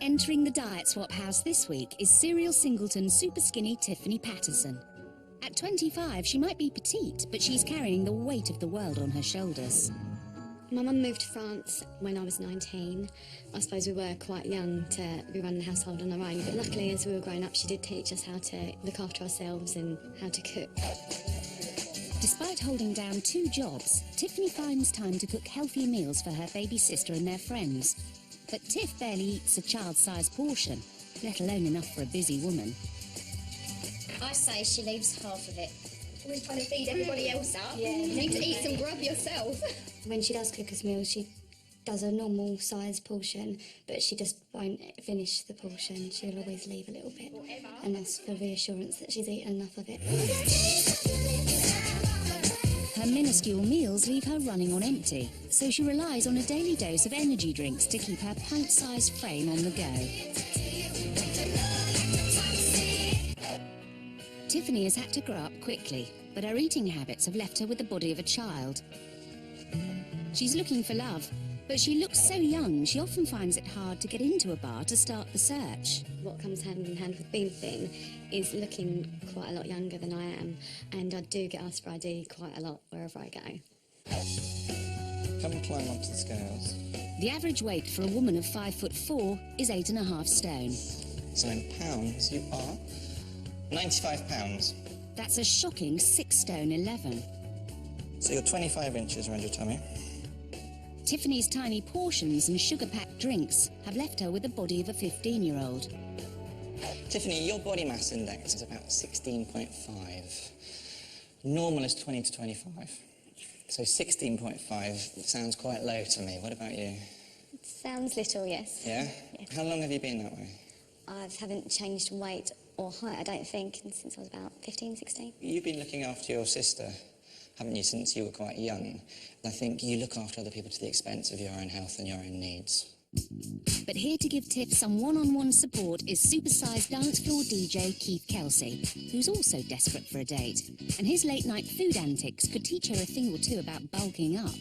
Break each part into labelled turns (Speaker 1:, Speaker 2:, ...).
Speaker 1: Entering the diet swap house this week is serial singleton super skinny Tiffany Patterson. At 25, she might be petite, but she's carrying the weight of the world on her shoulders.
Speaker 2: My mum moved to France when I was 19. I suppose we were quite young to be running the household on our own, but luckily as we were growing up she did teach us how to look after ourselves and how to cook.
Speaker 1: Despite holding down 2 jobs, Tiffany finds time to cook healthy meals for her baby sister and their friends. But Tiff barely eats a child-sized portion, let alone enough for a busy woman.
Speaker 3: I say she leaves half of it.
Speaker 4: We're trying to feed everybody else up.
Speaker 3: Yeah.
Speaker 4: You need to eat some grub yourself.
Speaker 2: When she does cook us meals, she does a normal size portion, but she just won't finish the portion. She'll always leave a little bit, and that's for reassurance that she's eaten enough of it.
Speaker 1: Her minuscule meals leave her running on empty, so she relies on a daily dose of energy drinks to keep her pint-sized frame on the go. Tiffany has had to grow up quickly, but her eating habits have left her with the body of a child. She's looking for love, but she looks so young she often finds it hard to get into a bar to start the search.
Speaker 2: What comes hand in hand with being thin is looking quite a lot younger than I am, and I do get asked for ID quite a lot wherever I go.
Speaker 5: Come and climb onto the scales.
Speaker 1: The average weight for a woman of 5'4" is 8.5 stone.
Speaker 5: So in pounds, you are 95 pounds.
Speaker 1: That's a shocking 6 stone 11.
Speaker 5: So you're 25 inches around your tummy.
Speaker 1: Tiffany's tiny portions and sugar-packed drinks have left her with the body of a 15-year-old.
Speaker 5: Tiffany, your body mass index is about 16.5. Normal is 20 to 25. So 16.5 sounds quite low to me. What about you?
Speaker 2: It sounds little, yes.
Speaker 5: Yeah?
Speaker 2: Yes.
Speaker 5: How long have you been that way?
Speaker 2: I haven't changed weight or height, I don't think, since I was about 15, 16.
Speaker 5: You've been looking after your sister, haven't you, since you were quite young? And I think you look after other people to the expense of your own health and your own needs.
Speaker 1: But here to give Tiff some one-on-one support is Supersize dance floor DJ Keith Kelsey, who's also desperate for a date. And his late-night food antics could teach her a thing or two about bulking up.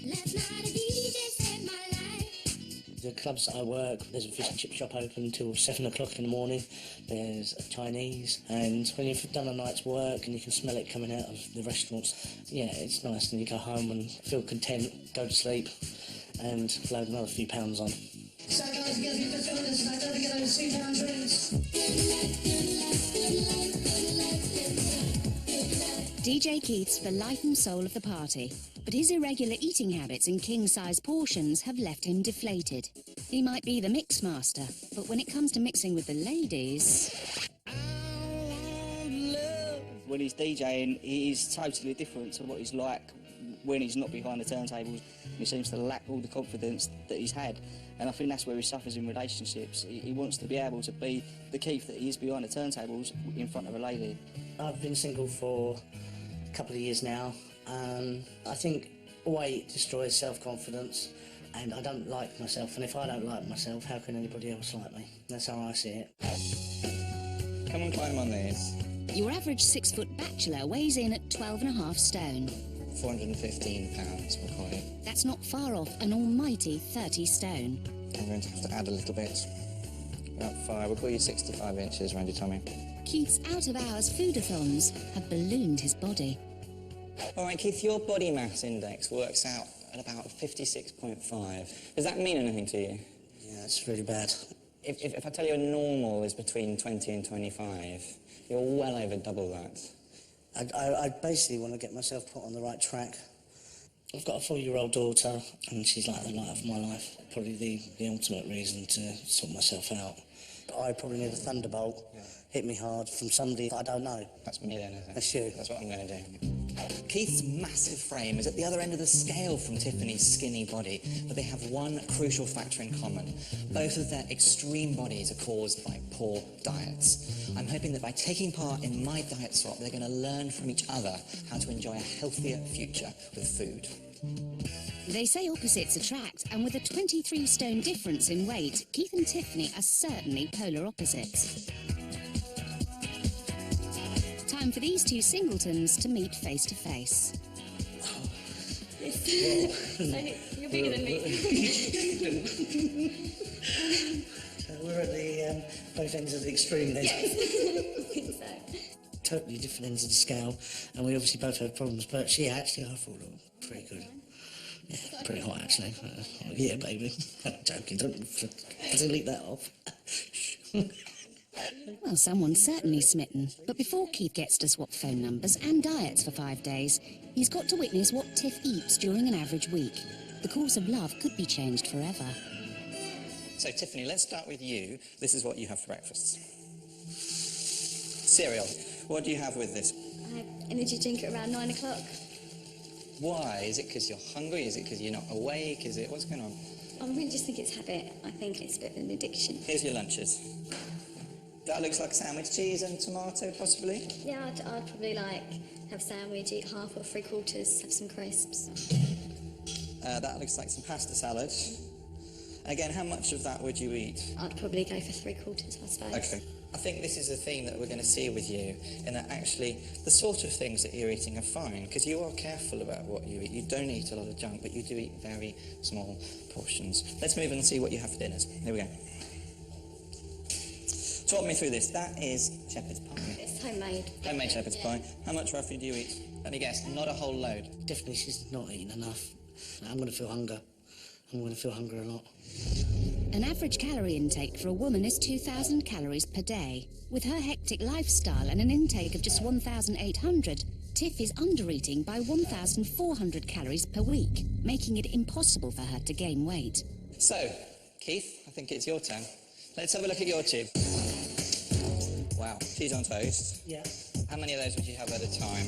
Speaker 6: The clubs that I work, there's a fish and chip shop open until 7 o'clock in the morning. There's a Chinese, and when you've done a night's work and you can smell it coming out of the restaurants, yeah, it's nice. And you go home and feel content, go to sleep, and load another few pounds on.
Speaker 7: So guys, get the fillers, and I don't get those £2 drinks.
Speaker 1: DJ Keith's the life and soul of the party, but his irregular eating habits and king-size portions have left him deflated. He might be the mix master, but when it comes to mixing with the ladies...
Speaker 8: When he's DJing, he is totally different to what he's like when he's not behind the turntables. He seems to lack all the confidence that he's had, and I think that's where he suffers in relationships. He wants to be able to be the Keith that he is behind the turntables in front of a lady.
Speaker 6: I've been single for a couple of years now. I think weight destroys self-confidence, and I don't like myself, and if I don't like myself, how can anybody else like me? That's how I see it.
Speaker 5: Come and climb on these.
Speaker 1: Your average 6-foot bachelor weighs in at 12.5 stone.
Speaker 5: 415 pounds, we'll call it.
Speaker 1: That's not far off an almighty 30 stone.
Speaker 5: I'm going to have to add a little bit. About 5, we'll call you 65 inches around your tummy.
Speaker 1: Keith's out-of-hours foodathons have ballooned his body.
Speaker 5: All right, Keith, your body mass index works out at about 56.5. Does that mean anything to you?
Speaker 6: Yeah, it's really bad.
Speaker 5: If I tell you a normal is between 20 and 25, you're well over double that.
Speaker 6: I basically want to get myself put on the right track. I've got a 4-year-old daughter, and she's like the light of my life. Probably the ultimate reason to sort myself out. I probably need a thunderbolt, hit me hard from somebody I don't know.
Speaker 5: That's me then, isn't it?
Speaker 6: That's you.
Speaker 5: That's what I'm going to do. Keith's massive frame is at the other end of the scale from Tiffany's skinny body, but they have one crucial factor in common. Both of their extreme bodies are caused by poor diets. I'm hoping that by taking part in my diet swap, they're going to learn from each other how to enjoy a healthier future with food.
Speaker 1: They say opposites attract, and with a 23 stone difference in weight, Keith and Tiffany are certainly polar opposites. Time for these two singletons to meet face to face.
Speaker 4: You're bigger than me.
Speaker 6: We're at the ends of the extreme then.
Speaker 2: Yes. So.
Speaker 6: Totally different ends of the scale, and we obviously both had problems, but she actually, I thought, looked pretty good. Yeah, pretty hot actually. Yeah, baby. I'm joking, don't delete that off.
Speaker 1: Well, someone's certainly smitten. But before Keith gets to swap phone numbers and diets for 5 days, he's got to witness what Tiff eats during an average week. The course of love could be changed forever.
Speaker 5: So, Tiffany, let's start with you. This is what you have for breakfast. Cereal. What do you have with this?
Speaker 2: I have energy drink at around 9 o'clock.
Speaker 5: Why? Is it because you're hungry? Is it because you're not awake? Is it... What's going on?
Speaker 2: I really just think it's habit. I think it's a bit of an addiction.
Speaker 5: Here's your lunches. That looks like sandwich, cheese and tomato, possibly?
Speaker 2: Yeah, I'd probably have sandwich, eat half or 3/4, have some crisps.
Speaker 5: That looks like some pasta salad. Again, how much of that would you eat?
Speaker 2: I'd probably go for 3/4, I suppose.
Speaker 5: Okay. I think this is a theme that we're going to see with you, in that actually the sort of things that you're eating are fine, because you are careful about what you eat. You don't eat a lot of junk, but you do eat very small portions. Let's move on and see what you have for dinners. Here we go. Talk me through this. That is shepherd's pie.
Speaker 2: It's homemade.
Speaker 5: Homemade shepherd's pie. How much roughly do you eat? Let me guess, not a whole load.
Speaker 6: Definitely she's not eating enough. I'm going to feel hunger. I'm going to feel hunger a lot.
Speaker 1: An average calorie intake for a woman is 2,000 calories per day. With her hectic lifestyle and an intake of just 1,800, Tiff is under-eating by 1,400 calories per week, making it impossible for her to gain weight.
Speaker 5: So, Keith, I think it's your turn. Let's have a look at your tube. Wow, cheese on toast.
Speaker 6: Yeah.
Speaker 5: How many of those would you have at a time?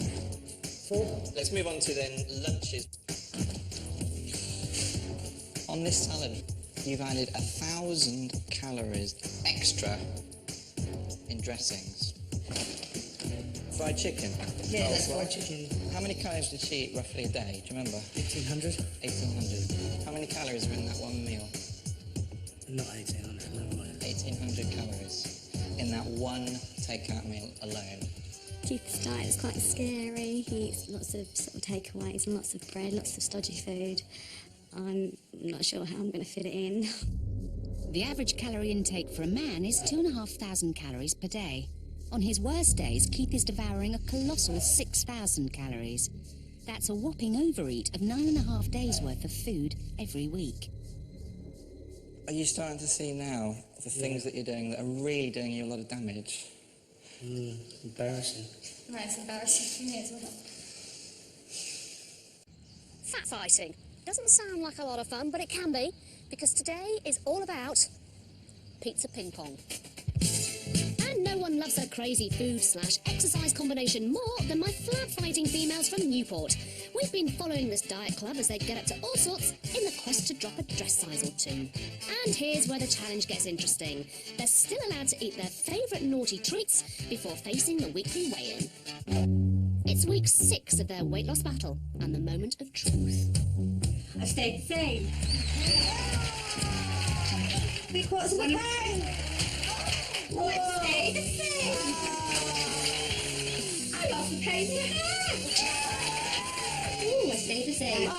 Speaker 6: 4.
Speaker 5: Let's move on to then lunches. On this salad, you've added 1,000 calories extra in dressings. Fried chicken.
Speaker 6: Yeah, that's fried chicken.
Speaker 5: How many calories did she eat roughly a day? Do you remember?
Speaker 6: 1,800.
Speaker 5: 1,800. How many calories are in that one meal?
Speaker 6: Not 1,800, no way.
Speaker 5: 1,800 calories in that one takeout meal alone.
Speaker 2: Keith's diet is quite scary. He eats lots of sort of takeaways and lots of bread, lots of stodgy food. I'm not sure how I'm going to fit it in.
Speaker 1: The average calorie intake for a man is 2,500 calories per day. On his worst days, Keith is devouring a colossal 6,000 calories. That's a whopping overeat of 9.5 days' worth of food every week.
Speaker 5: Are you starting to see now the things that you're doing that are really doing you a lot of damage?
Speaker 6: Embarrassing.
Speaker 4: Right, it's embarrassing for me as well.
Speaker 9: Fat fighting. Doesn't sound like a lot of fun, but it can be, because today is all about pizza ping pong. And no one loves a crazy food/exercise combination more than my flat-fighting females from Newport. We've been following this diet club as they get up to all sorts in the quest to drop a dress size or 2. And here's where the challenge gets interesting. They're still allowed to eat their favourite naughty treats before facing the weekly weigh-in. It's week 6 of their weight loss battle and the moment of truth.
Speaker 4: I stayed the same. 3/4 of a pound. Oh, I stayed the same. I lost the pound and a half. Oh, I stayed the same.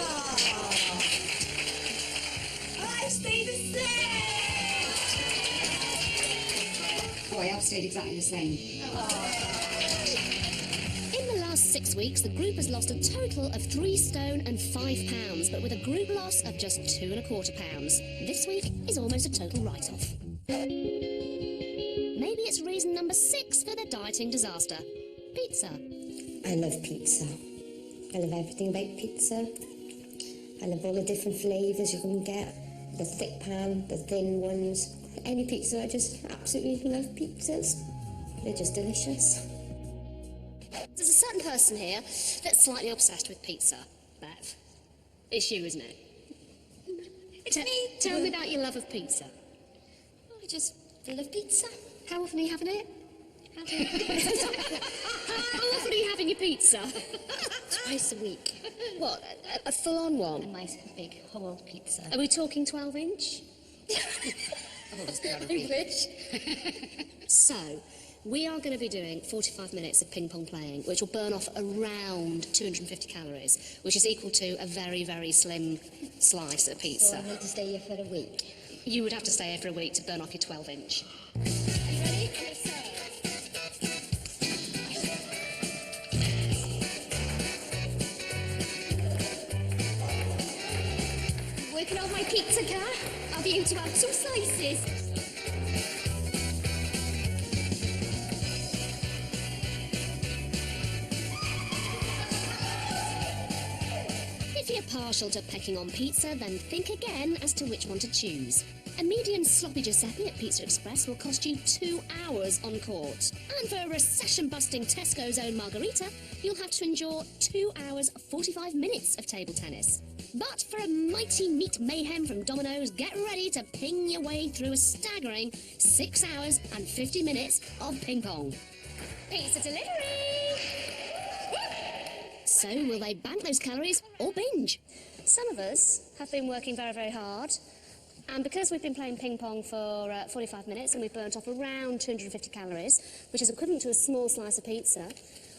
Speaker 4: I stayed the same. Oh, I have stayed exactly the same.
Speaker 9: In the last 6 weeks, the group has lost a total of 3 stone and 5 pounds, but with a group loss of just 2.25 pounds. This week is almost a total write-off. Maybe it's reason number 6 for the dieting disaster. Pizza.
Speaker 10: I love pizza. I love everything about pizza. I love all the different flavours you can get. The thick pan, the thin ones. Any pizza, I just absolutely love pizzas. They're just delicious.
Speaker 9: There's a certain person here that's slightly obsessed with pizza. Bev. It's you, isn't it?
Speaker 4: It's me.
Speaker 9: Tell me about your love of pizza.
Speaker 4: I just love pizza.
Speaker 9: How often are you having it? How often are you having your pizza?
Speaker 4: Twice a week.
Speaker 9: What, a full-on
Speaker 4: A
Speaker 9: one?
Speaker 4: nice big whole pizza.
Speaker 9: Are we talking 12-inch?
Speaker 4: I wish.
Speaker 9: So, we are going to be doing 45 minutes of ping-pong playing, which will burn off around 250 calories, which is equal to a very, very slim slice of
Speaker 4: So
Speaker 9: pizza.
Speaker 4: I need to stay here for a week.
Speaker 9: You would have to stay here for a week to burn off your 12-inch.
Speaker 4: Are you ready?
Speaker 9: pizza car. I'll be you to have 2 slices. If you're partial to pecking on pizza, then think again as to which one to choose. A medium sloppy Giuseppe at Pizza Express will cost you 2 hours on court. And for a recession-busting Tesco's own margarita, you'll have to endure 2 hours 45 minutes of table tennis. But for a mighty meat mayhem from Domino's, get ready to ping your way through a staggering 6 hours and 50 minutes of ping pong. Pizza delivery! So will they bank those calories or binge? Some of us have been working very, very hard. And because we've been playing ping pong for 45 minutes and we've burnt off around 250 calories, which is equivalent to a small slice of pizza,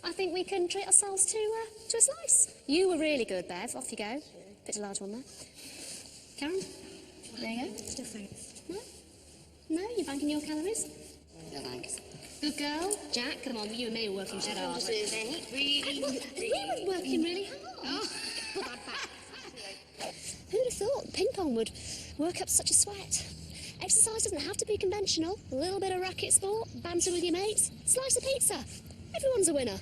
Speaker 9: I think we can treat ourselves to a slice. You were really good, Bev. Off you go. Bit of a large one there. Karen? There you go. Still thanks. No? No? You're banking your calories?
Speaker 3: No thanks.
Speaker 9: Good girl. Jack, come on. You and me are working so hard.
Speaker 3: We
Speaker 9: were working really hard. Put that back. Who'd have thought ping pong would work up such a sweat? Exercise doesn't have to be conventional. A little bit of racket sport, banter with your mates, slice of pizza. Everyone's a winner.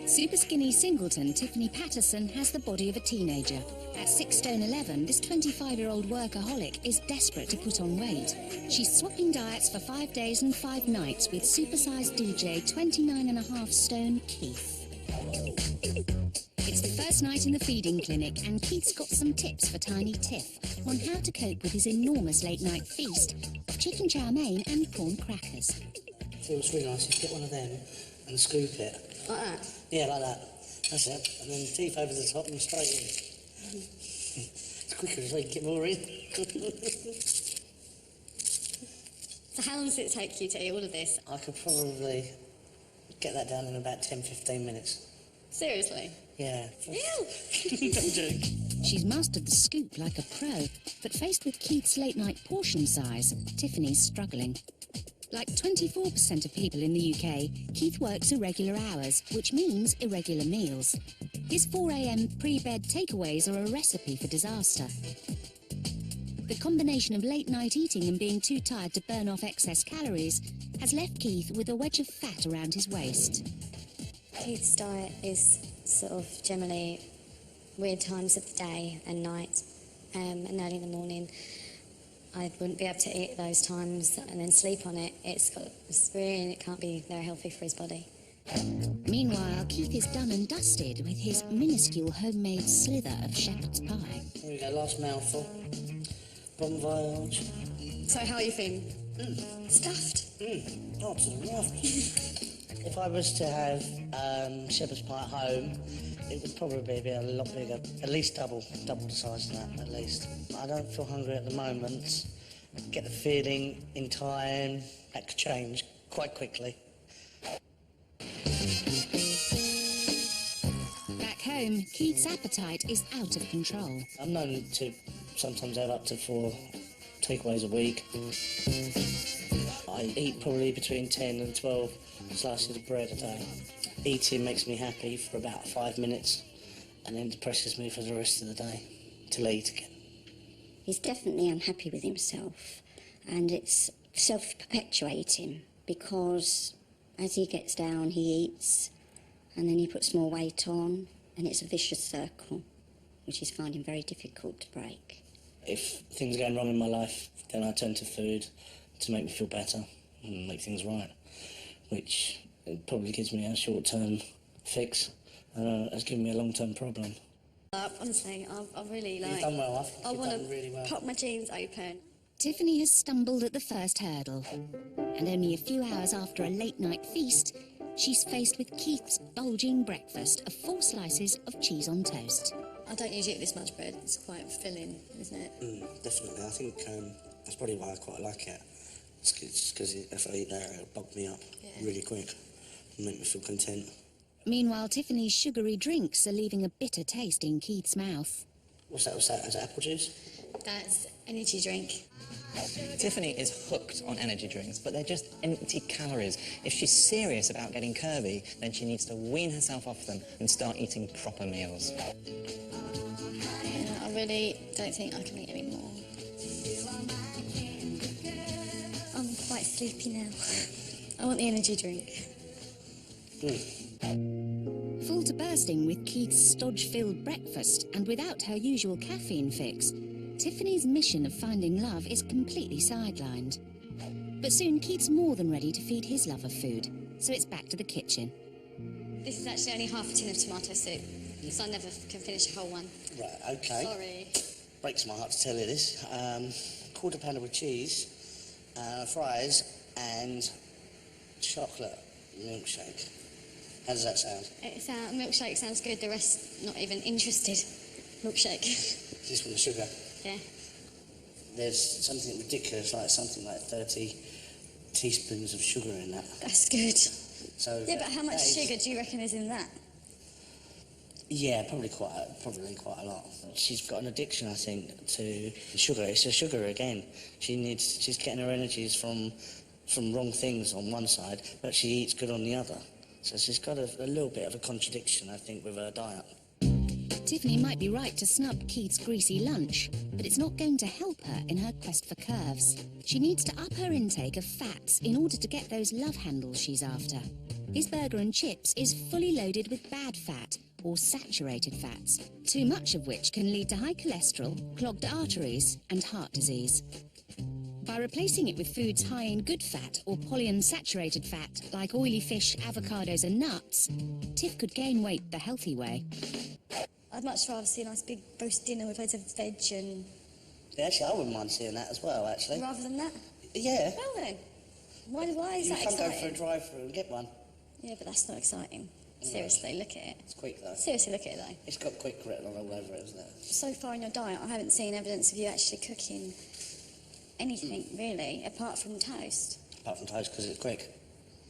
Speaker 1: Super skinny singleton Tiffany Patterson has the body of a teenager. At 6 stone 11, this 25-year-old workaholic is desperate to put on weight. She's swapping diets for 5 days and 5 nights with Supersize DJ 29.5 stone Keith. It's the first night in the feeding clinic, and Keith's got some tips for tiny Tiff on how to cope with his enormous late-night feast of chicken chow mein and prawn crackers.
Speaker 6: Feels really nice. You get one of them and scoop it.
Speaker 2: Like that?
Speaker 6: Yeah, like that. That's it. And then teeth over the top and straight in. It's quicker as they get more in.
Speaker 2: So how long does it take you to eat all of this?
Speaker 6: I could probably get that done in about 10-15 minutes.
Speaker 2: Seriously?
Speaker 6: Yeah.
Speaker 2: Ew!
Speaker 6: Don't joke.
Speaker 1: She's mastered the scoop like a pro, but faced with Keith's late-night portion size, Tiffany's struggling. Like 24% of people in the UK, Keith works irregular hours, which means irregular meals. His 4 a.m. pre-bed takeaways are a recipe for disaster. The combination of late-night eating and being too tired to burn off excess calories has left Keith with a wedge of fat around his waist.
Speaker 2: Keith's diet is sort of generally weird times of the day and night, and early in the morning. I wouldn't be able to eat at those times and then sleep on it. It can't be very healthy for his body.
Speaker 1: Meanwhile, Keith is done and dusted with his minuscule homemade slither of shepherd's pie.
Speaker 6: Here we go, last mouthful. Bon voyage.
Speaker 2: So how are you feeling? Stuffed?
Speaker 6: Oh, to the rafters. If I was to have shepherd's pie at home, it would probably be a lot bigger, at least double the size of that, at least. I don't feel hungry at the moment. Get the feeling in time, that could change quite quickly.
Speaker 1: Back home, Keith's appetite is out of control.
Speaker 6: I'm known to sometimes have up to 4 takeaways a week. I eat probably between 10 and 12 slices of bread a day. Eating makes me happy for about 5 minutes and then depresses me for the rest of the day till I eat again.
Speaker 10: He's definitely unhappy with himself, and it's self-perpetuating because as he gets down, he eats, and then he puts more weight on, and it's a vicious circle, which he's finding very difficult to break.
Speaker 6: If things are going wrong in my life, then I turn to food to make me feel better and make things right, which it probably gives me a short-term fix. It's given me a long-term problem.
Speaker 2: Honestly, I really like...
Speaker 6: You've done well.
Speaker 2: I want to
Speaker 6: really well.
Speaker 2: pop my jeans open.
Speaker 1: Tiffany has stumbled at the first hurdle, and only a few hours after a late-night feast, she's faced with Keith's bulging breakfast of 4 slices of cheese on toast.
Speaker 2: I don't usually eat this much bread. It's quite filling, isn't it?
Speaker 6: Definitely. I think that's probably why I quite like it. It's because if I eat that, it'll bulk me up really quick and make me feel content.
Speaker 1: Meanwhile, Tiffany's sugary drinks are leaving a bitter taste in Keith's mouth.
Speaker 6: What's that? Is that apple juice?
Speaker 2: That's energy drink.
Speaker 5: Tiffany is hooked on energy drinks, but they're just empty calories. If she's serious about getting curvy, then she needs to wean herself off them and start eating proper meals.
Speaker 2: really don't think I can eat any more. I'm quite sleepy now. I want the energy drink.
Speaker 1: Full to bursting with Keith's stodge-filled breakfast and without her usual caffeine fix, Tiffany's mission of finding love is completely sidelined. But soon Keith's more than ready to feed his love of food, so it's back to the kitchen.
Speaker 2: This is actually only half a tin of tomato soup, so I never can finish a whole one.
Speaker 6: Right, okay.
Speaker 2: Sorry.
Speaker 6: Breaks my heart to tell you this. Quarter pounder with cheese, fries, and chocolate milkshake. How does that sound?
Speaker 2: Milkshake sounds good, the rest not even interested. Milkshake.
Speaker 6: Is this with the sugar?
Speaker 2: Yeah.
Speaker 6: There's something ridiculous, like something like 30 teaspoons of sugar in that.
Speaker 2: That's good.
Speaker 6: So
Speaker 2: yeah, but how much sugar do you reckon is in that?
Speaker 6: Yeah, probably quite a lot. She's got an addiction, I think, to sugar. It's the sugar again. She's getting her energies from wrong things on one side, but she eats good on the other. So she's got a little bit of a contradiction, I think, with her diet.
Speaker 1: Tiffany might be right to snub Keith's greasy lunch, but it's not going to help her in her quest for curves. She needs to up her intake of fats in order to get those love handles she's after. His burger and chips is fully loaded with bad fat, or saturated fats, too much of which can lead to high cholesterol, clogged arteries, and heart disease. By replacing it with foods high in good fat or polyunsaturated fat, like oily fish, avocados and nuts, Tiff could gain weight the healthy way.
Speaker 2: I'd much rather see a nice big roast dinner with loads of veg and...
Speaker 6: Yeah, actually, I wouldn't mind seeing that as well, actually.
Speaker 2: Rather than that?
Speaker 6: Yeah.
Speaker 2: Well then, why is that exciting?
Speaker 6: You can't go for a drive-through and get one.
Speaker 2: Yeah, but that's not exciting. Seriously, look at it.
Speaker 6: It's quick, though.
Speaker 2: Seriously, look at it, though.
Speaker 6: It's got quick retinol all over it, isn't it?
Speaker 2: So far in your diet, I haven't seen evidence of you actually cooking anything, really, apart from toast.
Speaker 6: Apart from toast, because it's quick.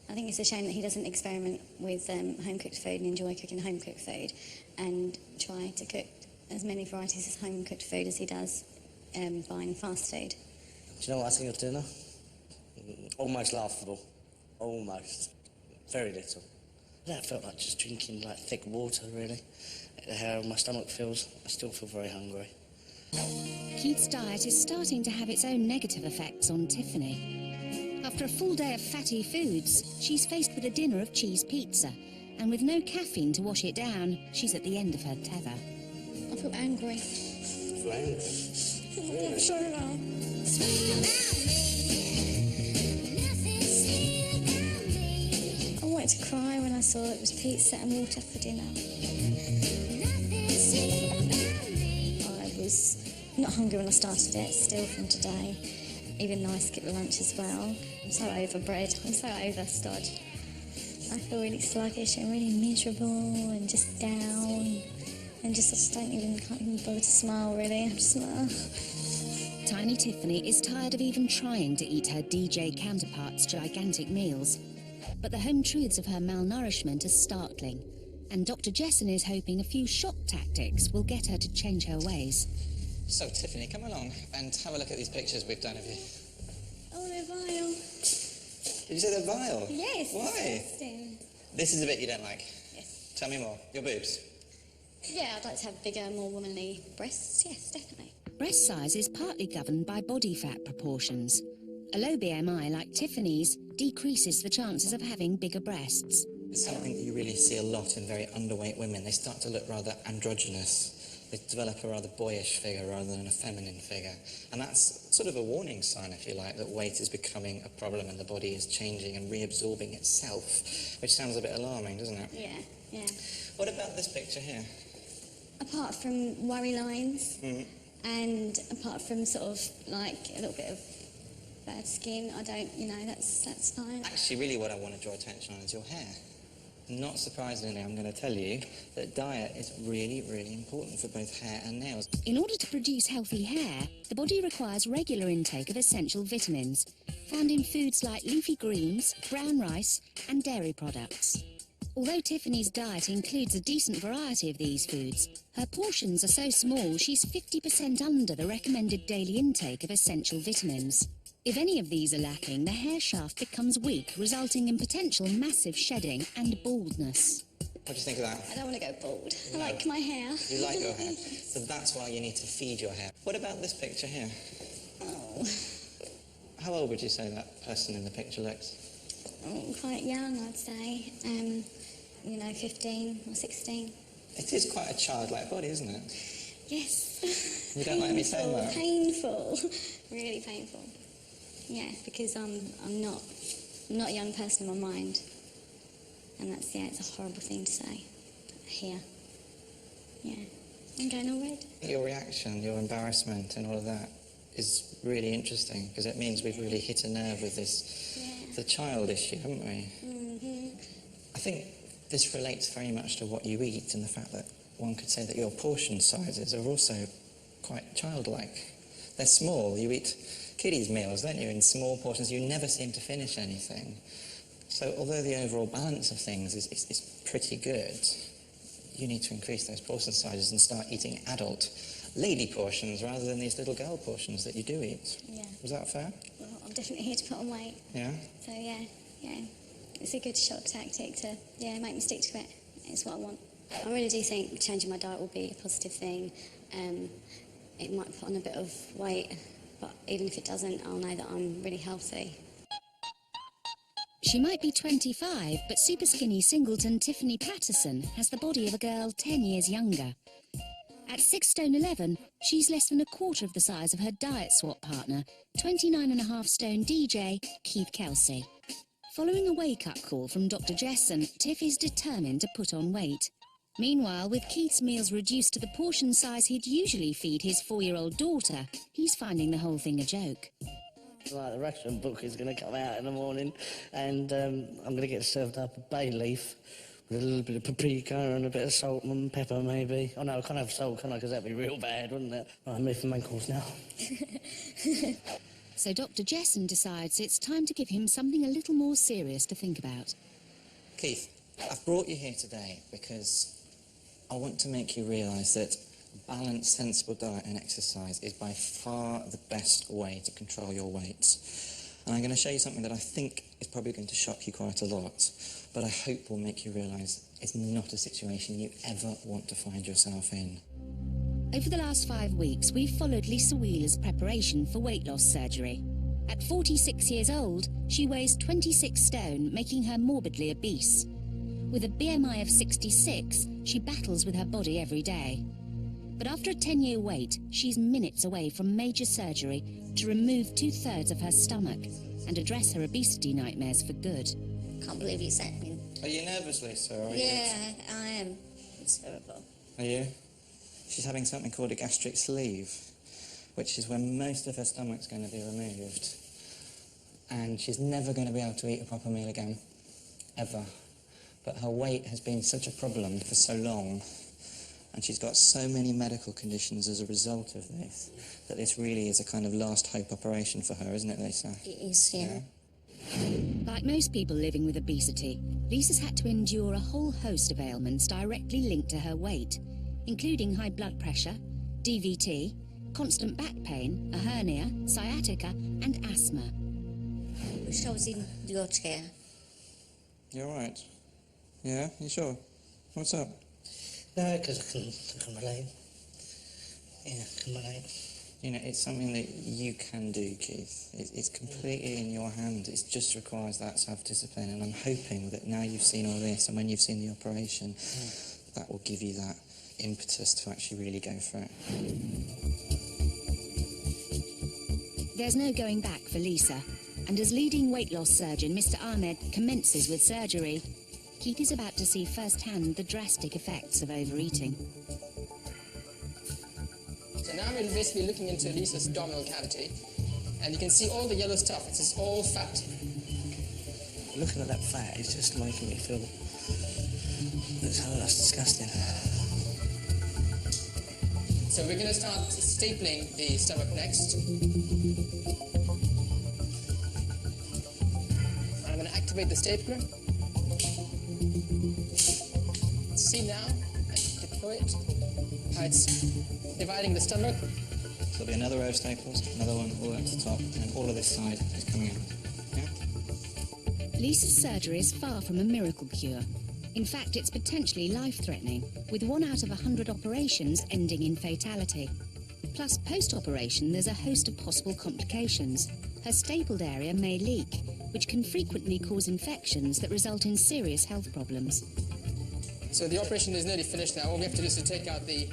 Speaker 2: I think it's a shame that he doesn't experiment with home-cooked food and enjoy cooking home-cooked food and try to cook as many varieties of home-cooked food as he does buying fast food.
Speaker 6: Do you know what I think of dinner? Almost laughable. Almost. Very little. That felt like just drinking like thick water, really. How my stomach feels, I still feel very hungry.
Speaker 1: Keith's diet is starting to have its own negative effects on Tiffany. After a full day of fatty foods, she's faced with a dinner of cheese pizza, and with no caffeine to wash it down, she's at the end of her tether.
Speaker 2: I feel angry.
Speaker 6: Feel angry?
Speaker 2: I'm sorry now. I wanted to cry when I saw it was pizza and water for dinner. I was not hungry when I started it, still from today. Even though I skipped lunch as well. I'm so over bread, I'm so over stodge. I feel really sluggish and really miserable and just down. And just can't even bother to smile, really. I'm just
Speaker 1: Tiny Tiffany is tired of even trying to eat her DJ counterpart's gigantic meals. But the home truths of her malnourishment are startling, and Dr. Jessen is hoping a few shock tactics will get her to change her ways.
Speaker 5: So, Tiffany, come along and have a look at these pictures we've done of you.
Speaker 2: Oh, they're vile.
Speaker 5: Did you say they're vile?
Speaker 2: Yes.
Speaker 5: Why?
Speaker 2: Disgusting.
Speaker 5: This is the bit you don't like?
Speaker 2: Yes.
Speaker 5: Tell me more. Your boobs?
Speaker 2: Yeah, I'd like to have bigger, more womanly breasts. Yes, definitely.
Speaker 1: Breast size is partly governed by body fat proportions. A low BMI like Tiffany's decreases the chances of having bigger breasts.
Speaker 5: It's something that you really see a lot in very underweight women. They start to look rather androgynous. They develop a rather boyish figure rather than a feminine figure. And that's sort of a warning sign, if you like, that weight is becoming a problem and the body is changing and reabsorbing itself, which sounds a bit alarming, doesn't it?
Speaker 2: Yeah.
Speaker 5: What about this picture here?
Speaker 2: Apart from worry lines, and apart from sort of like a little bit of bad skin, I don't, that's fine.
Speaker 5: Actually, really what I want to draw attention on is your hair. Not surprisingly, I'm going to tell you that diet is really, really important for both hair and nails.
Speaker 1: In order to produce healthy hair, the body requires regular intake of essential vitamins, found in foods like leafy greens, brown rice, and dairy products. Although Tiffany's diet includes a decent variety of these foods, her portions are so small she's 50% under the recommended daily intake of essential vitamins. If any of these are lacking, the hair shaft becomes weak, resulting in potential massive shedding and baldness.
Speaker 5: What do you think of that?
Speaker 2: I don't want to go bald.
Speaker 5: No.
Speaker 2: I like my hair.
Speaker 5: You like your hair, so that's why you need to feed your hair. What about this picture here?
Speaker 2: Oh.
Speaker 5: How old would you say that person in the picture looks?
Speaker 2: Oh, quite young, I'd say. 15 or 16.
Speaker 5: It is quite a childlike body, isn't it?
Speaker 2: Yes.
Speaker 5: You don't like me saying that?
Speaker 2: Painful. Really painful. Yeah, because I'm not a young person in my mind. And that's, it's a horrible thing to say. Here. Yeah. I'm going all red.
Speaker 5: Your reaction, your embarrassment and all of that is really interesting because it means we've really hit a nerve with this, the child issue, haven't we?
Speaker 2: Mm-hmm.
Speaker 5: I think this relates very much to what you eat and the fact that one could say that your portion sizes are also quite childlike. They're small. You eat kiddies' meals, don't you, in small portions. You never seem to finish anything. So although the overall balance of things is pretty good, you need to increase those portion sizes and start eating adult lady portions rather than these little girl portions that you do eat.
Speaker 2: Yeah.
Speaker 5: Was that fair?
Speaker 2: Well, I'm definitely here to put on weight.
Speaker 5: Yeah?
Speaker 2: So, yeah. It's a good shock tactic to, make me stick to it. It's what I want. I really do think changing my diet will be a positive thing. It might put on a bit of weight, but even if it doesn't, I'll know that I'm really healthy.
Speaker 1: She might be 25, but super skinny singleton Tiffany Patterson has the body of a girl 10 years younger. At 6 stone 11, she's less than a quarter of the size of her diet swap partner, 29.5 stone DJ Keith Kelsey. Following a wake-up call from Dr. Jessen, Tiff is determined to put on weight. Meanwhile, with Keith's meals reduced to the portion size he'd usually feed his 4-year-old daughter, he's finding the whole thing a joke.
Speaker 6: Like the ration book is going to come out in the morning and I'm going to get served up a bay leaf with a little bit of paprika and a bit of salt and pepper maybe. Oh no, I can't have salt, can I? Because that'd be real bad, wouldn't it? Right, I'm moving main course now.
Speaker 1: So Dr. Jessen decides it's time to give him something a little more serious to think about.
Speaker 5: Keith, I've brought you here today because I want to make you realise that balanced, sensible diet and exercise is by far the best way to control your weight. And I'm going to show you something that I think is probably going to shock you quite a lot, but I hope will make you realise it's not a situation you ever want to find yourself in.
Speaker 1: Over the last 5 weeks, we've followed Lisa Wheeler's preparation for weight loss surgery. At 46 years old, she weighs 26 stone, making her morbidly obese. With a BMI of 66, she battles with her body every day. But after a 10-year wait, she's minutes away from major surgery to remove 2/3 of her stomach and address her obesity nightmares for good.
Speaker 3: Can't believe it's happening.
Speaker 5: Are you nervous, Lisa?
Speaker 3: I am. It's terrible.
Speaker 5: Are you? She's having something called a gastric sleeve, which is when most of her stomach's going to be removed. And she's never going to be able to eat a proper meal again. Ever. But her weight has been such a problem for so long, and she's got so many medical conditions as a result of this, that this really is a kind of last hope operation for her, isn't it, Lisa?
Speaker 3: It is, yeah.
Speaker 1: Like most people living with obesity, Lisa's had to endure a whole host of ailments directly linked to her weight, including high blood pressure, DVT, constant back pain, a hernia, sciatica, and asthma.
Speaker 3: Wish I was in your chair.
Speaker 5: You're all right? Yeah? You sure? What's up?
Speaker 6: No, because I can relate. Yeah, I can relate.
Speaker 5: You know, it's something that you can do, Keith. It's completely in your hand. It just requires that self-discipline, and I'm hoping that now you've seen all this, and when you've seen the operation, that will give you that impetus to actually really go for it.
Speaker 1: There's no going back for Lisa, and as leading weight loss surgeon Mr. Ahmed commences with surgery, Keith is about to see firsthand the drastic effects of overeating.
Speaker 11: So now we're basically looking into Lisa's abdominal cavity, and you can see all the yellow stuff. This is all fat.
Speaker 6: Looking at that fat is just making me feel that's disgusting.
Speaker 11: So we're going to start stapling the stomach next. I'm going to activate the stapler. See now, and deploy it. How it's dividing the stomach.
Speaker 5: So there'll be another row of staples, another one all the way up to the top, and all of this side is coming out. Yeah?
Speaker 1: Lisa's surgery is far from a miracle cure. In fact, it's potentially life-threatening, with 1 out of 100 operations ending in fatality. Plus, post-operation, there's a host of possible complications. Her stapled area may leak, which can frequently cause infections that result in serious health problems.
Speaker 11: So the operation is nearly finished now. All we have to do is to take out the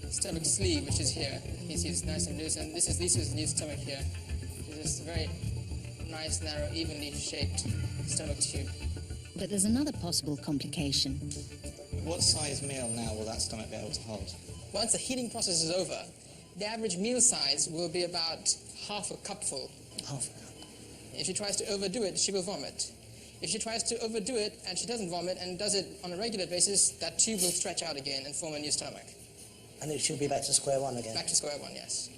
Speaker 11: stomach sleeve, which is here. You can see it's nice and loose, and this is Lisa's new stomach here. It's a very nice, narrow, evenly shaped stomach tube.
Speaker 1: But there's another possible complication.
Speaker 5: What size meal now will that stomach be able to hold?
Speaker 11: Once the healing process is over, the average meal size will be about half a cupful.
Speaker 5: Half a cup.
Speaker 11: If she tries to overdo it, she will vomit. If she tries to overdo it and she doesn't vomit and does it on a regular basis, that tube will stretch out again and form a new stomach.
Speaker 6: And it should be back to square one again?
Speaker 11: Back to square one, yes.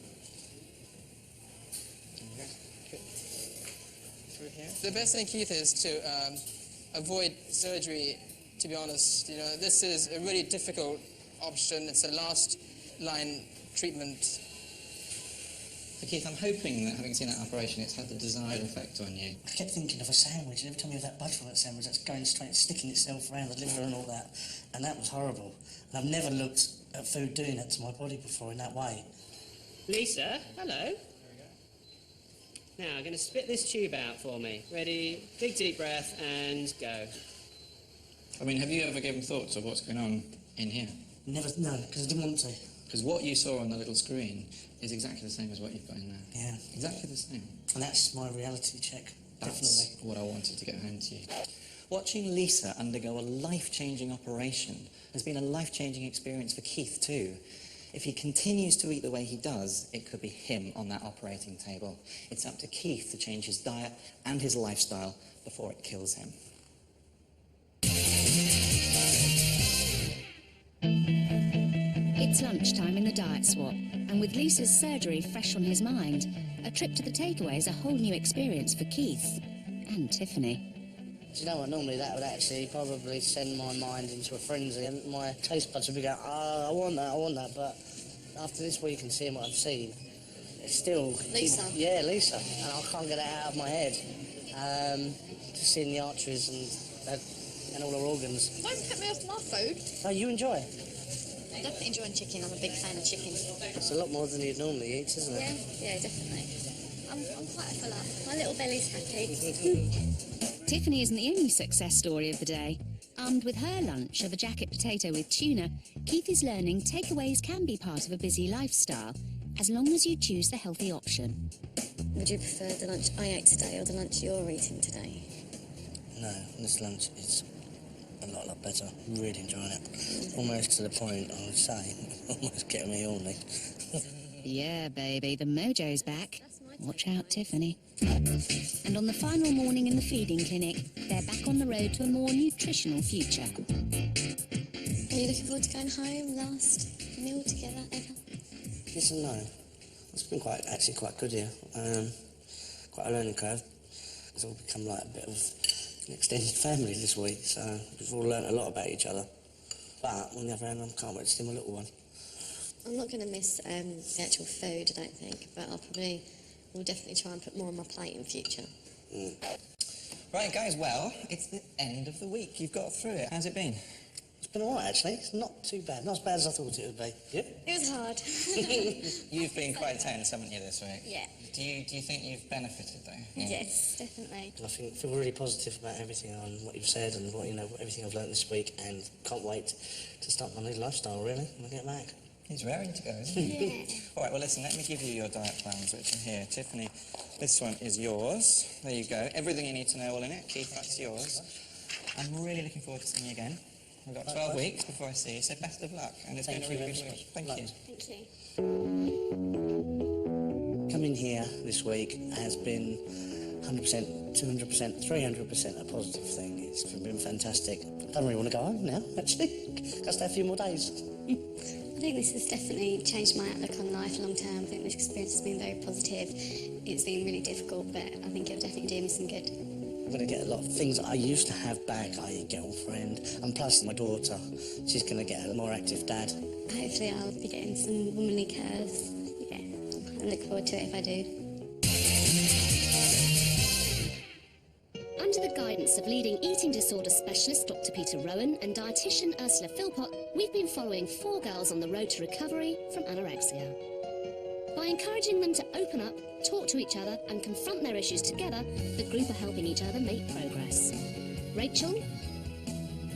Speaker 11: Through here. The best thing, Keith, is to avoid surgery, to be honest. You know, this is a really difficult option. It's a last line treatment.
Speaker 5: So Keith, I'm hoping that having seen that operation, it's had the desired effect on you.
Speaker 6: I kept thinking of a sandwich, and every time you have that butter on that sandwich, that's going straight, sticking itself around the liver and all that, and that was horrible. And I've never looked at food doing that to my body before in that way.
Speaker 12: Lisa, hello. Now, I'm going to spit this tube out for me. Ready? Big deep breath and go.
Speaker 5: I mean, have you ever given thought to what's going on in here?
Speaker 6: Never, no, because I didn't want to.
Speaker 5: Because what you saw on the little screen is exactly the same as what you've got in there.
Speaker 6: Yeah.
Speaker 5: Exactly the same.
Speaker 6: And that's my reality check,
Speaker 5: That's
Speaker 6: definitely.
Speaker 5: what I wanted to get home to you. Watching Lisa undergo a life-changing operation has been a life-changing experience for Keith too. If he continues to eat the way he does, it could be him on that operating table. It's up to Keith to change his diet and his lifestyle before it kills him.
Speaker 1: It's lunchtime in the diet swap, and with Lisa's surgery fresh on his mind, a trip to the takeaway is a whole new experience for Keith and Tiffany.
Speaker 6: Do you know what, normally that would actually probably send my mind into a frenzy and my taste buds would be going, I want that, but after this week and seeing what I've seen, it's still...
Speaker 2: Lisa?
Speaker 6: Yeah, Lisa, and I can't get it out of my head. Just seeing the arteries and all her organs.
Speaker 3: Don't put me off my food.
Speaker 6: Oh, you enjoy?
Speaker 3: I'm definitely enjoying chicken. I'm a big fan of chicken.
Speaker 6: It's a lot more than you'd normally eat, isn't it?
Speaker 3: Yeah, definitely. I'm quite full up. My little belly's happy.
Speaker 1: Tiffany isn't the only success story of the day. Armed with her lunch of a jacket potato with tuna, Keith is learning takeaways can be part of a busy lifestyle, as long as you choose the healthy option.
Speaker 2: Would you prefer the lunch I ate today or the lunch you're eating today?
Speaker 6: No, this lunch is a lot better. I'm really enjoying it. Almost to the point, I would say, almost getting me horny.
Speaker 1: Yeah, baby, the mojo's back. Watch out, Tiffany. And on the final morning in the feeding clinic, they're back on the road to a more nutritional future.
Speaker 2: Are you looking forward to going home? Last meal together ever?
Speaker 6: Yes and no. It's been actually quite good here. Quite a learning curve. It's all become like a bit of an extended family this week, so we've all learnt a lot about each other. But on the other hand, I can't wait to see my little one.
Speaker 2: I'm not going to miss the actual food, I don't think, but we'll definitely try and put more on my plate in future.
Speaker 5: Right, guys, well, it's the end of the week. You've got through it. How's it been?
Speaker 6: It's been all right, actually. It's not too bad. Not as bad as I thought it would be. Yeah?
Speaker 2: It was hard.
Speaker 5: You've been quite tense, haven't you, this week?
Speaker 2: Yeah.
Speaker 5: Do you think you've benefited, though?
Speaker 2: Yes, definitely.
Speaker 6: I feel really positive about everything on what you've said and everything I've learnt this week, and can't wait to start my new lifestyle, really, when I get back.
Speaker 5: He's raring to go, isn't he?
Speaker 2: Yeah.
Speaker 5: All right, well, listen, let me give you your diet plans, which are here. Tiffany, this one is yours. There you go. Everything you need to know all in it. Keith, that's yours. I'm really looking forward to seeing you again. We've got 12 weeks before I see you, so best of luck. And it's been a really good week. Thank you.
Speaker 2: Thank you.
Speaker 6: Coming here this week has been 100%, 200%, 300% a positive thing. It's been fantastic. I don't really want to go home now, actually. Got to stay a few more days.
Speaker 2: I think this has definitely changed my outlook on life long term. I think this experience has been very positive. It's been really difficult, but I think it'll definitely do me some good.
Speaker 6: I'm going to get a lot of things I used to have back, i.e. girlfriend, and plus my daughter. She's going to get a more active dad.
Speaker 2: Hopefully I'll be getting some womanly curves. Yeah, I look forward to it if I do.
Speaker 9: Under the guidance guidance of leading eating disorder specialist Dr. Peter Rowan and dietitian Ursula Philpott, we've been following 4 girls on the road to recovery from anorexia. By encouraging them to open up, talk to each other and confront their issues together, the group are helping each other make progress. Rachel,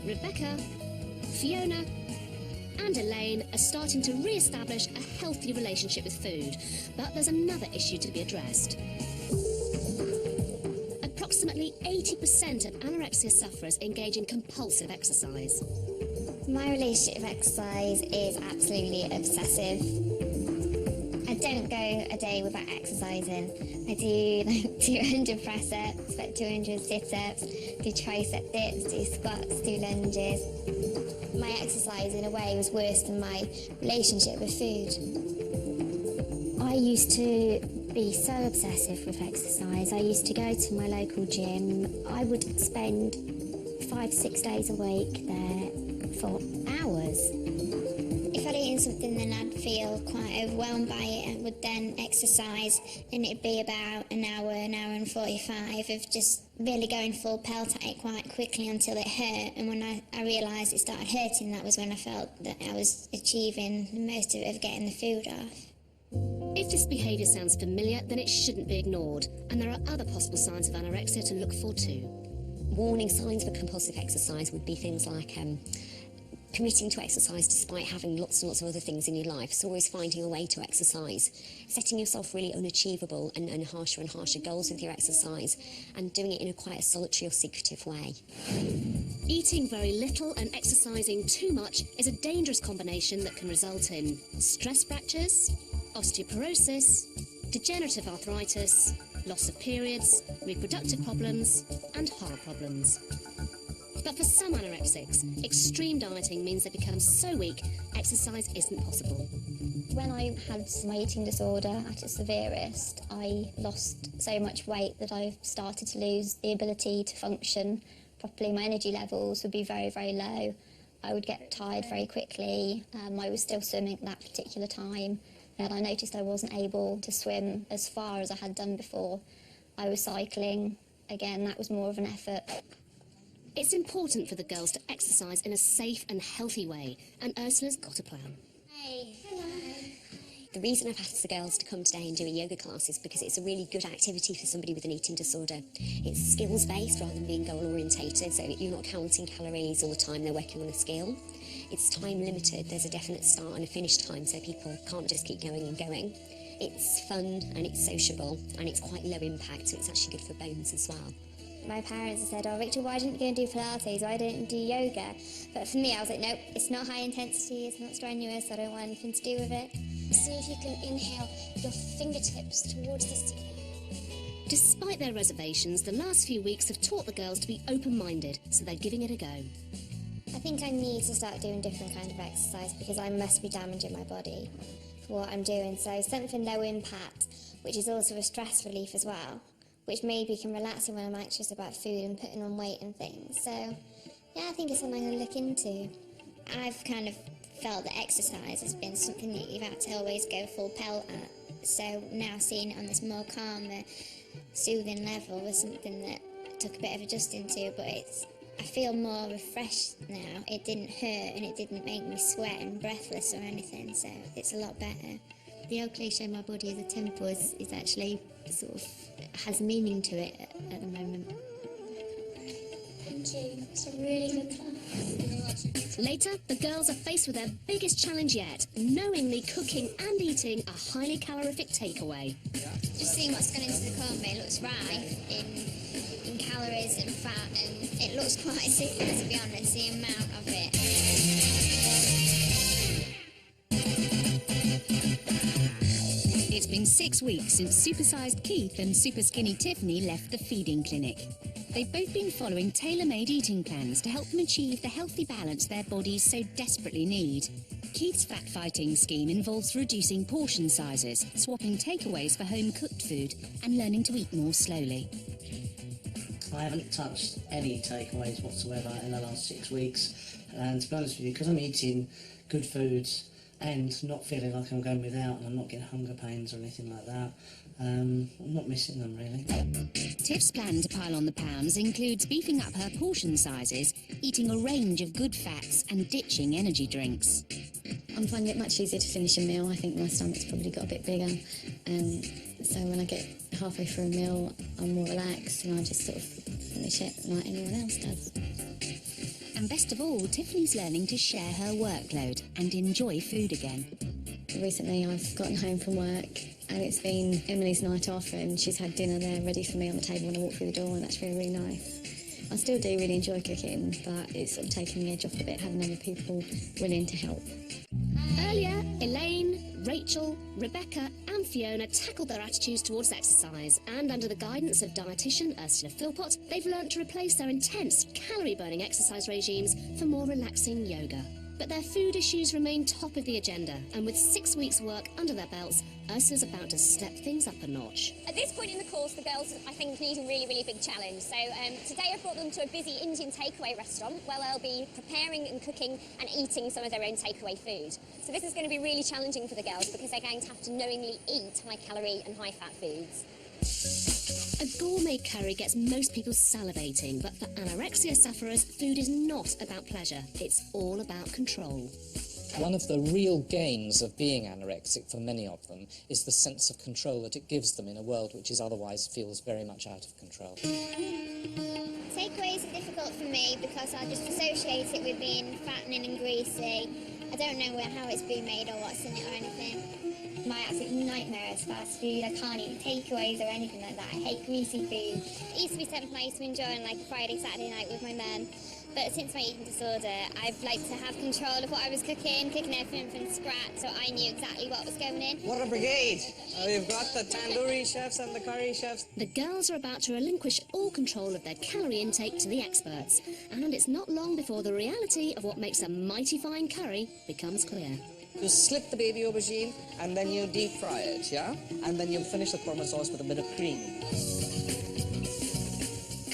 Speaker 9: Rebecca, Fiona and Elaine are starting to re-establish a healthy relationship with food, but there's another issue to be addressed. Approximately 80% of anorexia sufferers engage in compulsive exercise.
Speaker 2: My relationship with exercise is absolutely obsessive. I don't go a day without exercising. I do like 200 press-ups, like 200 sit-ups, do tricep dips, do squats, do lunges. My exercise in a way was worse than my relationship with food. I used to be so obsessive with exercise. I used to go to my local gym. I would spend 5-6 days a week there for hours. If I'd eaten something, then I'd feel quite overwhelmed by it and would then exercise, and it'd be about an hour and 45 of just really going full pelt at it quite quickly until it hurt. And when I realised it started hurting, that was when I felt that I was achieving most of it, of getting the food off.
Speaker 9: If this behaviour sounds familiar, then it shouldn't be ignored, and there are other possible signs of anorexia to look for too.
Speaker 1: Warning signs for compulsive exercise would be things like committing to exercise despite having lots and lots of other things in your life, so always finding a way to exercise, setting yourself really unachievable and harsher goals with your exercise, and doing it in quite a solitary or secretive way.
Speaker 9: Eating very little and exercising too much is a dangerous combination that can result in stress fractures, osteoporosis, degenerative arthritis, loss of periods, reproductive problems, and heart problems. But for some anorexics, extreme dieting means they become so weak, exercise isn't possible.
Speaker 2: When I had my eating disorder at its severest, I lost so much weight that I started to lose the ability to function properly. My energy levels would be very, very low. I would get tired very quickly. I was still swimming at that particular time, and I noticed I wasn't able to swim as far as I had done before. I was cycling. Again, that was more of an effort.
Speaker 9: It's important for the girls to exercise in a safe and healthy way, and Ursula's got a plan.
Speaker 2: Hey. Hello.
Speaker 1: The reason I've asked the girls to come today and do a yoga class is because it's a really good activity for somebody with an eating disorder. It's skills-based rather than being goal-orientated, so you're not counting calories all the time they're working on a skill. It's time-limited. There's a definite start and a finish time, so people can't just keep going and going. It's fun and it's sociable and it's quite low impact, so it's actually good for bones as well.
Speaker 2: My parents said, "Oh, Rachel, why didn't you go and do Pilates? Why didn't you do yoga?" But for me, I was like, nope, it's not high intensity, it's not strenuous, I don't want anything to do with it.
Speaker 9: See if you can inhale your fingertips towards the ceiling. Despite their reservations, the last few weeks have taught the girls to be open-minded, so they're giving it a go.
Speaker 2: I think I need to start doing different kind of exercise because I must be damaging my body for what I'm doing. So something low impact, which is also a stress relief as well, which maybe can relax me when I'm anxious about food and putting on weight and things. So, yeah, I think it's something I'm going to look into. I've kind of felt that exercise has been something that you've had to always go full pelt at. So now seeing it on this more calmer, soothing level was something that took a bit of adjusting to, but I feel more refreshed now. It didn't hurt and it didn't make me sweat and breathless or anything, so it's a lot better. The old cliche, my body is a temple, is actually sort of has meaning to it at the moment.
Speaker 3: Thank you. It's a really good class.
Speaker 9: Later, the girls are faced with their biggest challenge yet, knowingly cooking and eating a highly calorific takeaway.
Speaker 2: Just seeing what's gone into the corned beef, it looks rife in calories and fat, and it looks quite sickening, to be honest, the amount of it.
Speaker 1: It's been 6 weeks since Supersized Keith and Superskinny Tiffany left the feeding clinic. They've both been following tailor-made eating plans to help them achieve the healthy balance their bodies so desperately need. Keith's fat-fighting scheme involves reducing portion sizes, swapping takeaways for home-cooked food, and learning to eat more slowly.
Speaker 6: I haven't touched any takeaways whatsoever in the last 6 weeks, and to be honest with you, because I'm eating good foods, and not feeling like I'm going without and I'm not getting hunger pains or anything like that. I'm not missing them, really.
Speaker 1: Tiff's plan to pile on the pounds includes beefing up her portion sizes, eating a range of good fats and ditching energy drinks.
Speaker 2: I'm finding it much easier to finish a meal. I think my stomach's probably got a bit bigger. So when I get halfway through a meal, I'm more relaxed and I just sort of finish it like anyone else does.
Speaker 1: And best of all, Tiffany's learning to share her workload and enjoy food again.
Speaker 2: Recently I've gotten home from work and it's been Emily's night off and she's had dinner there ready for me on the table when I walk through the door, and that's really, really nice. I still do really enjoy cooking, but it's sort of taking the edge off a bit, having other people willing to help.
Speaker 9: Earlier, Elaine, Rachel, Rebecca and Fiona tackled their attitudes towards exercise, and under the guidance of dietitian Ursula Philpott, they've learnt to replace their intense calorie-burning exercise regimes for more relaxing yoga. But their food issues remain top of the agenda, and with 6 weeks' work under their belts, Ursula's about to step things up a notch.
Speaker 3: At this point in the course, the girls, I think, need a really, really big challenge. So today I've brought them to a busy Indian takeaway restaurant where they'll be preparing and cooking and eating some of their own takeaway food. So this is going to be really challenging for the girls because they're going to have to knowingly eat high-calorie and high-fat foods.
Speaker 9: A gourmet curry gets most people salivating, but for anorexia sufferers, food is not about pleasure. It's all about control.
Speaker 13: One of the real gains of being anorexic for many of them is the sense of control that it gives them in a world which is otherwise feels very much out of control.
Speaker 14: Takeaways are difficult for me because I just associate it with being fattening and greasy. I don't know how it's been made or what's in it or anything.
Speaker 15: My absolute nightmare is fast food. I can't eat takeaways or anything like that. I hate greasy food.
Speaker 14: It used to be something I used to enjoy on like a Friday, Saturday night with my mum. But since my eating disorder, I've liked to have control of what I was cooking everything from scratch, so I knew exactly what was going in.
Speaker 16: What a brigade! We've got the tandoori chefs and the curry chefs.
Speaker 9: The girls are about to relinquish all control of their calorie intake to the experts, and it's not long before the reality of what makes a mighty fine curry becomes clear.
Speaker 16: You slip the baby aubergine and then you deep fry it, yeah? And then you finish the korma sauce with a bit of cream.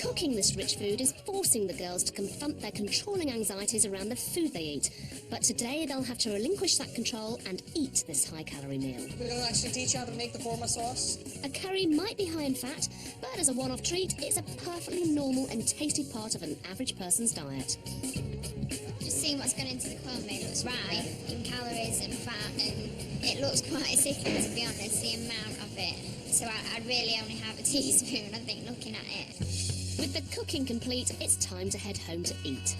Speaker 9: Cooking this rich food is forcing the girls to confront their controlling anxieties around the food they eat. But today they'll have to relinquish that control and eat this high-calorie meal.
Speaker 16: We're going to actually teach you how to make the korma sauce.
Speaker 9: A curry might be high in fat, but as a one-off treat, it's a perfectly normal and tasty part of an average person's diet.
Speaker 14: Just seeing what's gone into the korma, it looks right in calories and fat, and it looks quite sickening, to be honest, the amount of it. So I really only have a teaspoon, I think, looking at it.
Speaker 9: With the cooking complete, it's time to head home to eat.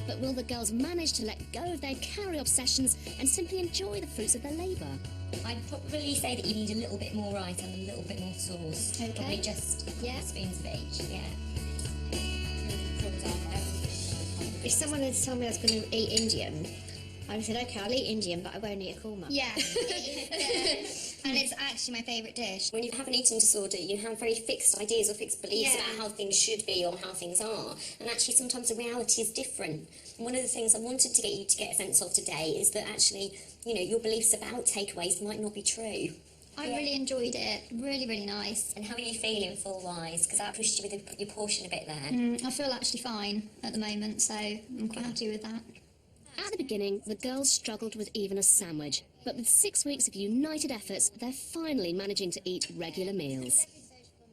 Speaker 9: But will the girls manage to let go of their calorie obsessions and simply enjoy the fruits of their labour?
Speaker 17: I'd probably say that you need a little bit more rice and a little bit more sauce.
Speaker 14: Okay.
Speaker 17: Probably just spoons of each, yeah.
Speaker 2: If someone had told me I was going to eat Indian, I would have said, okay, I'll eat Indian, but I won't eat a korma.
Speaker 15: Yeah, and it's actually my favourite dish.
Speaker 17: When you have an eating disorder, you have very fixed ideas or fixed beliefs about how things should be or how things are, and actually sometimes the reality is different. And one of the things I wanted to get you to get a sense of today is that actually, you know, your beliefs about takeaways might not be true.
Speaker 15: I really enjoyed it. Really, really nice.
Speaker 17: And how are you feeling full-wise? Because I pushed you with your portion a bit there.
Speaker 15: I feel actually fine at the moment, so I'm quite happy with that.
Speaker 9: At the beginning, the girls struggled with even a sandwich, but with 6 weeks of united efforts, they're finally managing to eat regular meals.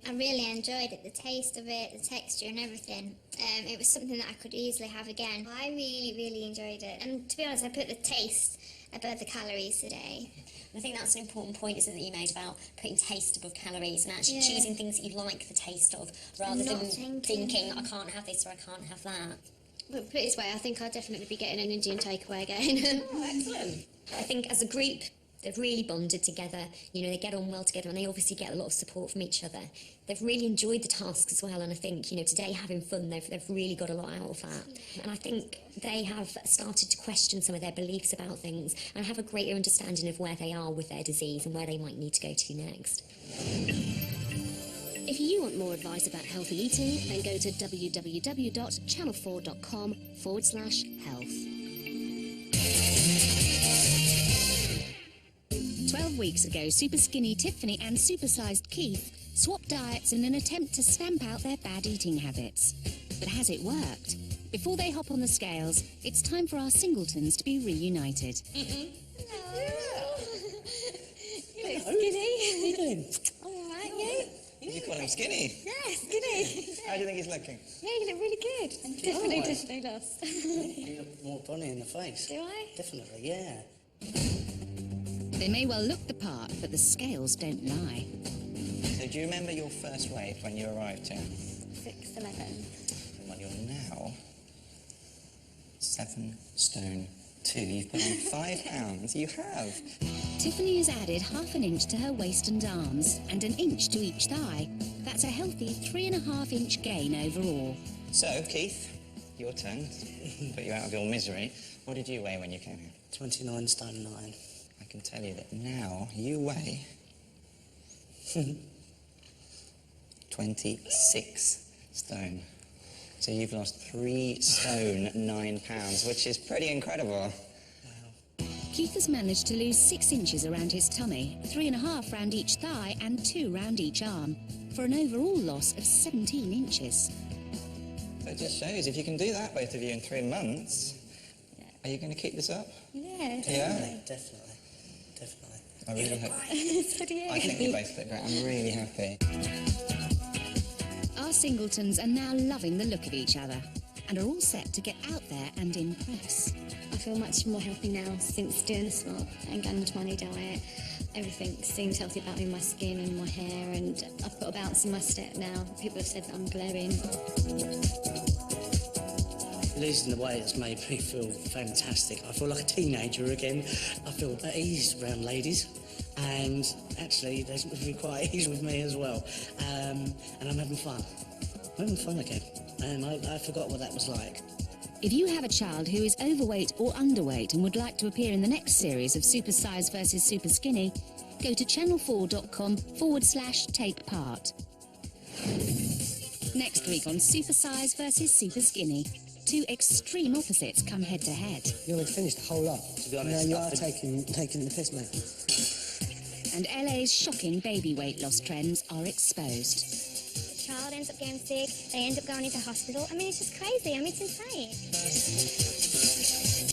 Speaker 14: I really enjoyed it, the taste of it, the texture and everything. It was something that I could easily have again. I really, really enjoyed it. And to be honest, I put the taste above the calories today.
Speaker 17: I think that's an important point, isn't it, that you made about putting taste above calories and actually choosing things that you like the taste of, rather than thinking, I can't have this or I can't have that.
Speaker 2: But put it this way, I think I'll definitely be getting an Indian takeaway again.
Speaker 17: Oh, excellent. I think as a group, they've really bonded together. You know, they get on well together and they obviously get a lot of support from each other. They've really enjoyed the tasks as well, and I think, you know, today having fun, they've really got a lot out of that. And I think they have started to question some of their beliefs about things and have a greater understanding of where they are with their disease and where they might need to go to next.
Speaker 9: If you want more advice about healthy eating, then go to www.channel4.com/health.
Speaker 1: 12 weeks ago, Superskinny Tiffany and Supersized Keith swapped diets in an attempt to stamp out their bad eating habits. But has it worked? Before they hop on the scales, it's time for our singletons to be reunited.
Speaker 2: You look skinny.
Speaker 6: How you doing?
Speaker 2: I'm alright, you?
Speaker 5: You call him skinny?
Speaker 2: Yeah, skinny.
Speaker 5: How do you think he's looking?
Speaker 2: Yeah, you look really good. Definitely lost.
Speaker 6: You look more bonny in the face.
Speaker 2: Do I?
Speaker 6: Definitely, yeah.
Speaker 1: They may well look the part, but the scales don't lie.
Speaker 5: So do you remember your first weight when you arrived here?
Speaker 2: 6'11".
Speaker 5: Well, you're now 7 stone 2. You've put on 5 pounds. You have.
Speaker 1: Tiffany has added half an inch to her waist and arms, and an inch to each thigh. That's a healthy 3.5-inch gain overall.
Speaker 5: So, Keith, your turn. Put you out of your misery. What did you weigh when you came here?
Speaker 6: 29 stone 9.
Speaker 5: I can tell you that now you weigh 26 stone. So you've lost 3 stone 9 pounds, which is pretty incredible.
Speaker 1: Keith has managed to lose 6 inches around his tummy, 3.5 round each thigh and 2 round each arm, for an overall loss of 17 inches.
Speaker 5: So it just shows if you can do that, both of you, in 3 months. Are you going to keep this up?
Speaker 2: Yeah,
Speaker 5: Yeah?
Speaker 6: Definitely.
Speaker 5: I really hope.
Speaker 2: So do you.
Speaker 5: I think you both look great. I'm really happy.
Speaker 1: Our singletons are now loving the look of each other and are all set to get out there and impress.
Speaker 2: I feel much more healthy now since doing the swap and going onto my new diet. Everything seems healthy about me, my skin and my hair, and I've got a bounce in my step now. People have said that I'm glowing.
Speaker 6: Losing the weight has made me feel fantastic. I feel like a teenager again. I feel at ease around ladies, and actually they seem to be quite at ease with me as well. And I'm having fun. I'm having fun again, and I forgot what that was like.
Speaker 1: If you have a child who is overweight or underweight and would like to appear in the next series of Supersize versus Superskinny, go to channel4.com/take part. Next week on Supersize versus Superskinny, 2 extreme opposites come head to head.
Speaker 7: You already finished the whole lot.
Speaker 6: To be honest,
Speaker 7: you are taking the piss, mate.
Speaker 1: And LA's shocking baby weight loss trends are exposed.
Speaker 15: The child ends up getting sick, they end up going into hospital. I mean, it's just crazy. I mean, it's insane.